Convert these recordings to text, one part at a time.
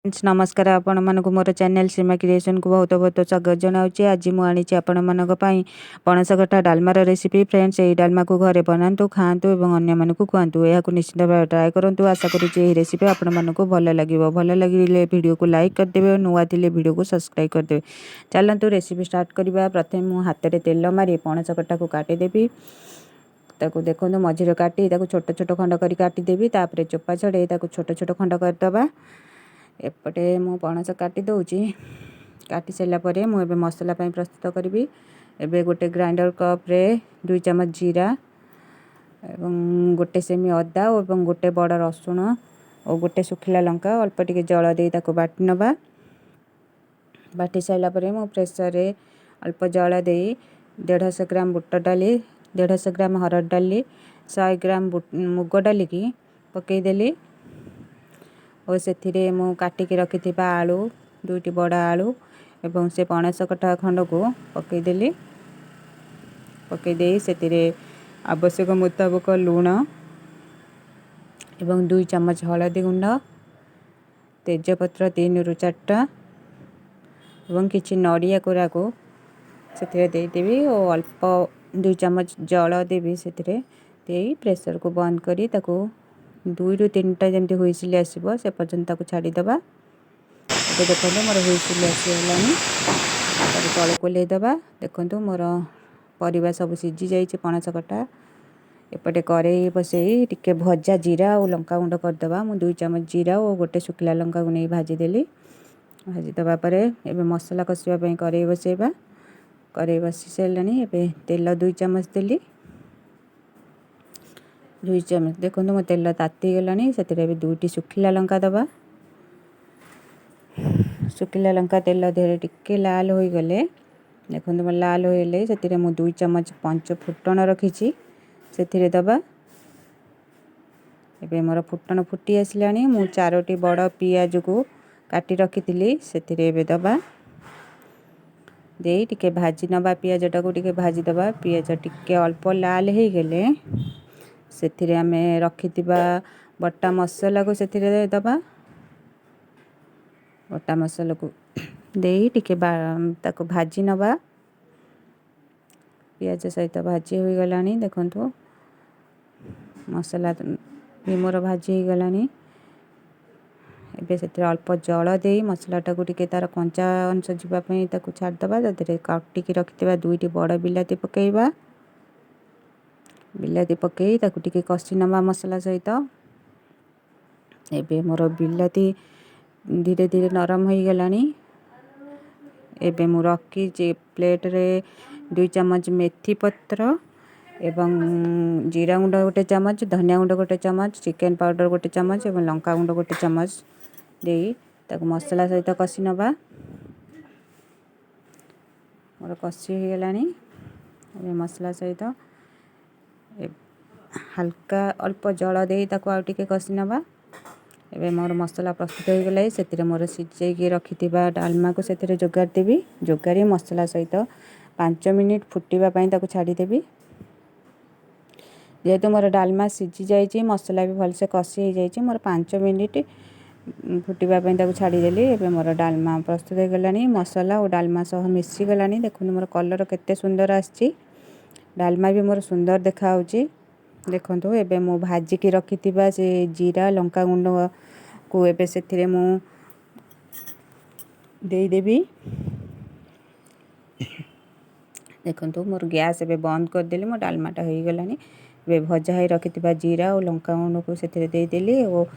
नमस्कार आपण मानक मोर चैनल सीमा क्रिएशन को बहुत बहुत स्वागत जनाऊँगी। आज मुझे आपण मानक पणस कटा डालमार रेसिपी। फ्रेंड्स यही डालमा को घरे बनातु खातु और अन्य मानक खुआतु। यह निश्चित भाव ट्राए करूँ। आशा करुँची रेसिपी आपण मानक भल लगे। भल लगे वीडियो को लाइक करदे और नुआ थे वीडियो को सब्सक्राइब करदे। चलतु रेसिपी स्टार्ट करवा। प्रथम मु हाथ में तेल मारी पणस कटा को काटिदेवी। ताको देखो मझीरे काटी छोट छोट खंड कर काटिदेवी। तापर चोपा छड़े छोट छोट खंड करदे। एपटे मु पणस काटी दौची। काटी सारापर मुझे मसला प्रस्तुत करी। एबे गोटे ग्राइंडर कप रे 2 चम्मच जीरा एवं गोटे सेमी अदा और गोटे बड़ रसुण और गोटे सुखिला लंका अल्प टिके जल दे बाटी नवा। बाटी सारापर मु प्रेसर रे अल्प जल दे 150 ग्राम बुट डाली 150 ग्राम हरड़ डाली 100 ग्राम मुग डाली की पकईदेली और से मु काटिकी रखि आलू 2टी बड़ आलू एवं से पणस कटा खंड को पकईदेली। पकईदे से आवश्यक मुताबक लुण एवं 2 चम्मच हलदी गुंड तेजपत्र 3 ରୁ 4टा एवं किछि नड़िया कोरा को से देदेवी और अल्प 2 चम्मच जल देवी से प्रेसर को बंद करी 2 ରୁ 3टा जमी हुईसिल आसो से पर्यंत छाड़ीदे। देखो मोर हुईसिल आसगलानी तल कोलेदबा। देखो मोर परिवा सब सीझी जाइए पणस कटा। एपटे कड़े बसई टिके भजा जीरा और लंका गुंड करदे। मु 2 चम्मच जीरा और गोटे सुखिला लंका को नहीं भाजीदेली। भाजीदबा एबे मसला कषापी कड़े बसैबा। कड़े बसी सारे एबे तेल 2 चम्मच देली। 2 चम्मच देखो मो तेल ताती गलानी से 2टी सुखिला लंका दबा। सुखिला लंका तेल देहरे टिके लाल हो गले देखो मोर लाल होले से मु 2 चम्मच 5 फुटण रखी से दबा। एबे मोर फुटण फुटी आसलानी मु 4टी बड़ पियाज को काटी रखी से दबा। दे टिके भाजी नवा पियाजटा को टिके भाजी दबा। पियाज टिके अल्प लाल हो गले से आमे रखि बटा मसला को से दबा। बटा मसला को दे टिके ताको भाजी नवा। पियाज सहित भाजी हो गलानी देखो मसला भी मोर भाजी हो गलानी। एबे से अल्प जल दे मसलाटा को टिके तार कंचा अंश जावाई छाड़दे। काटिकी रखिथिबा 2टी बड़ बिलाती पकईबा। बिलाती पकई टिके कषि नवा मसला सहित। एबे मोर बिलाती धीरे धीरे नरम हो गलानी। एबे मु रखी प्लेट रे 2 चम्मच मेथी पत्र एवं जीरा गुंड गोटे चम्मच धनिया गुंड गोटे चम्मच चिकेन पाउडर गोटे चम्मच एवं लंका गुंड गोटे चम्मच दे मसला सहित कषि नवा। मोर कषि हो गलानी मसला सहित हल्का अल्प जल दे आउ टिके कषि नवा। एबे मोर मसला प्रस्तुत हो गला से मोर सिझे रखि डालमा को से जोगार देवी। जोगारी मसला सहित 5 मिनिट फुटापी छाड़ीदेवी। जेहेतु मोर डालमा सीझी जाइए मसला भी भलसे कषि हो जाइए मोर 5 मिनिट फुटापी छाड़ीदेली। एबे मोर डालमा प्रस्तुत हो गलानी। मसला और डालमा सह मिसी गलानी। देखो मोर कलर केते सुंदर आछि। डालमा भी मोर सुंदर देखा देखो एबे मु भाजिकी रखि से जीरा लंका गुंड को एबे से मु देदेवी। देखो मोर गैस एबे बंद करदेली। मो डालमाटा हो गलानी। एबे भजा है रखि जीरा और लंका गुंड को से देदेली और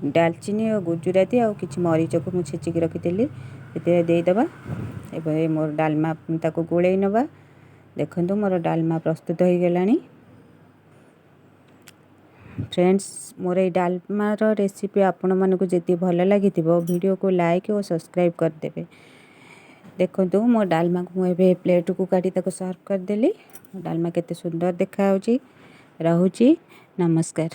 दालचीनी और गुजराती और किछि मरीच को मु छेचिकी रखिदेली देदबा। एबे मोर डालमा ताको गोळेई नबा। देखो मोर डालमा प्रस्तुत हो गलानी। फ्रेंड्स मोर ये डालमार रेसिपी आपण मानक जदि भल लगी वीडियो को लाइक और सब्सक्राइब करदे। देखो मो डालमा को मुझे प्लेट को काटी सर्व करदेली। डालमा केते सुंदर देखा रहुची। नमस्कार।